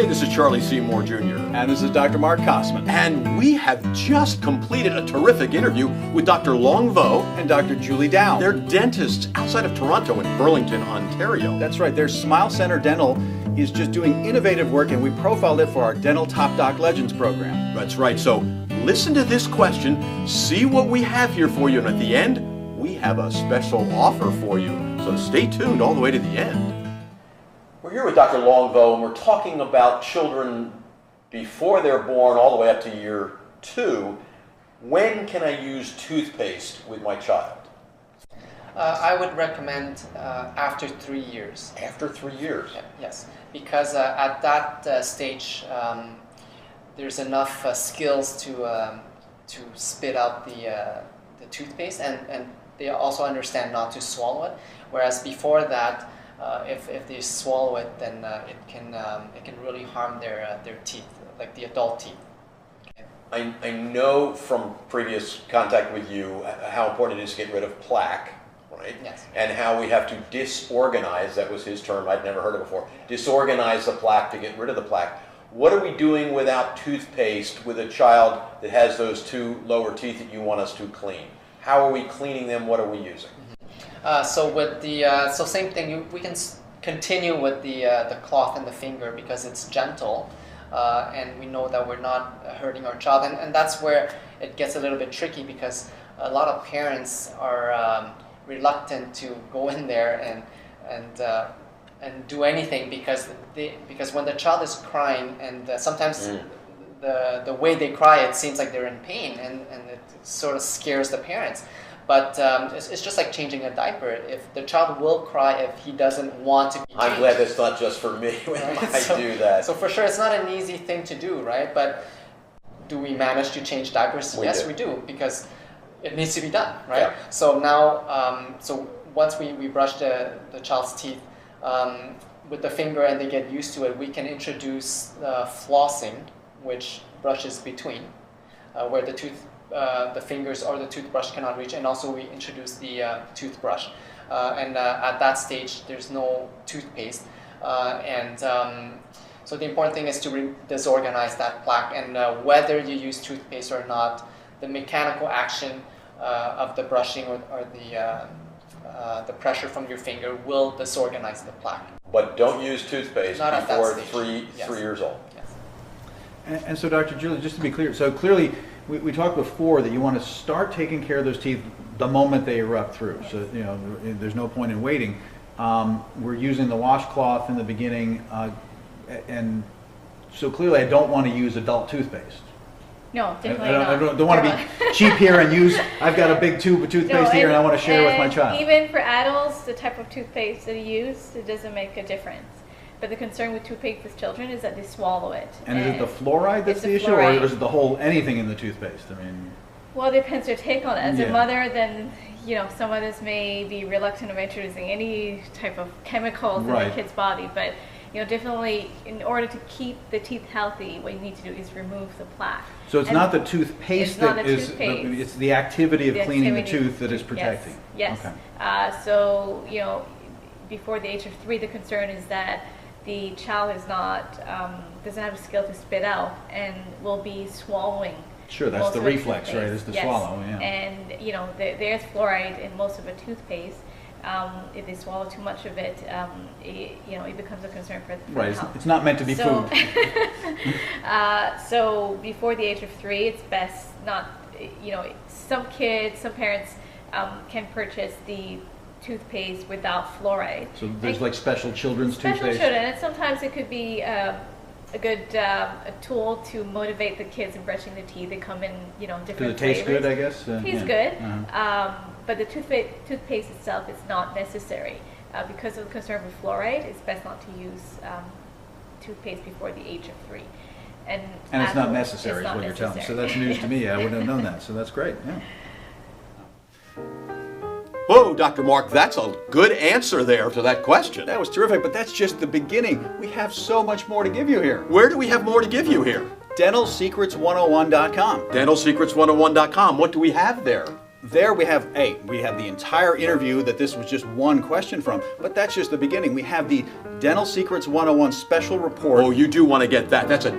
this is Charlie Seymour Jr. And this is Dr. Mark Kosman. And we have just completed a terrific interview with Dr. Longvo And Dr. Julie Dow. They're dentists outside of Toronto in Burlington, Ontario. That's right, their Smile Center Dental is just doing innovative work, and we profiled it for our Dental Top Doc Legends program. That's right. So listen to this question, see what we have here for you, and at the end, we have a special offer for you. So stay tuned all the way to the end. We're here with Dr. Longvo, and we're talking about children before they're born all the way up to year 2. When can I use toothpaste with my child? I would recommend after 3 years. After 3 years? Yes, because at that stage, there's enough skills to spit out the toothpaste, and they also understand not to swallow it. Whereas before that, if they swallow it, then it can really harm their teeth, like the adult teeth. Okay. I know from previous contact with you how important it is to get rid of plaque, right? Yes. And how we have to disorganize, that was his term, I'd never heard it before, disorganize the plaque to get rid of the plaque. What are we doing without toothpaste with a child that has those 2 lower teeth that you want us to clean? How are we cleaning them? What are we using? So with the same thing, we can continue with the cloth and the finger because it's gentle, and we know that we're not hurting our child, and that's where it gets a little bit tricky because a lot of parents are reluctant to go in there and do anything because when the child is crying, and sometimes the way they cry, it seems like they're in pain, and it sort of scares the parents. But it's just like changing a diaper. If the child will cry if he doesn't want to be changed. I'm glad that's not just for me when I do that. So for sure, it's not an easy thing to do, right? But do we manage to change diapers? Yes, we do, because it needs to be done, right? Yeah. So now, so once we brush the child's teeth with the finger and they get used to it, we can introduce flossing, which brushes between, where the fingers or the toothbrush cannot reach, and also we introduce the toothbrush. And at that stage, there's no toothpaste. So the important thing is to disorganize that plaque, and whether you use toothpaste or not, the mechanical action of the brushing or the pressure from your finger will disorganize the plaque. But don't use toothpaste Not at before that stage. 3 years old. Yes. And so, Dr. Julie, just to be clear, so clearly we talked before that you want to start taking care of those teeth the moment they erupt through. So, you know, there's no point in waiting. We're using the washcloth in the beginning, and so clearly I don't want to use adult toothpaste. No, definitely I not. don't want to be cheap here and use, I've got a big tube of toothpaste here and I want to share it with my child. Even for adults, the type of toothpaste that you use, it doesn't make a difference. But the concern with toothpaste with children is that they swallow it. And is it the fluoride that's the issue, or is it the whole, anything in the toothpaste? I mean, well, it depends your take on it. As Yeah. a mother, then, you know, some mothers may be reluctant of introducing any type of chemicals in their kid's body. But, you know, definitely, in order to keep the teeth healthy, what you need to do is remove the plaque. so it's not the toothpaste it's not that the is, toothpaste. It's the activity of The cleaning the activity- tooth that is protecting. Yes. Okay. So, you know, before the age of 3, the concern is that the child is not doesn't have a skill to spit out and will be swallowing. Sure, that's most the of the reflex, right, is to Yes. swallow, yeah. And, you know, there's fluoride in most of the toothpaste. If they swallow too much of it, it becomes a concern for Right, health. it's not meant to be food. So before the age of 3, it's best not, you know, some parents can purchase the toothpaste without fluoride. So there's like special children's Special toothpaste? children, and sometimes it could be a good a tool to motivate the kids in brushing their teeth. They come in, you know, different Does it taste flavors. good, I guess? Tastes Yeah. good, Uh-huh. but the toothpaste itself is not necessary. Because of the concern with fluoride, it's best not to use toothpaste before the age of 3. And And it's not adults, necessary, it's is not what you're telling me. So necessary. that's news to me. I wouldn't have known that. So that's great. Yeah. Whoa, Dr. Mark, that's a good answer there to that question. That was terrific, but that's just the beginning. We have so much more to give you here. Where do we have more to give you here? DentalSecrets101.com. DentalSecrets101.com. What do we have there? there we have the entire interview that this was just one question from, but that's just the beginning. We have the Dental Secrets 101 special report. Oh, you do want to get that. That's a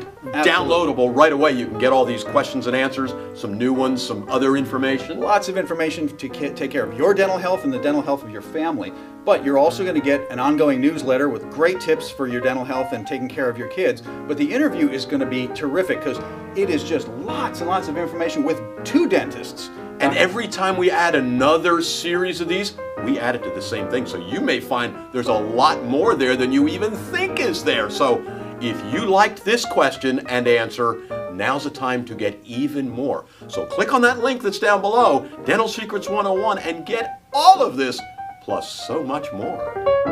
downloadable right away. You can get all these questions and answers, some new ones, some other information. Lots of information to take care of your dental health and the dental health of your family. But you're also going to get an ongoing newsletter with great tips for your dental health and taking care of your kids. But the interview is going to be terrific because it is just lots and lots of information with 2 dentists. And every time we add another series of these, we add it to the same thing. So you may find there's a lot more there than you even think is there. So if you liked this question and answer, now's the time to get even more. So click on that link that's down below, Dental Secrets 101, and get all of this, plus so much more.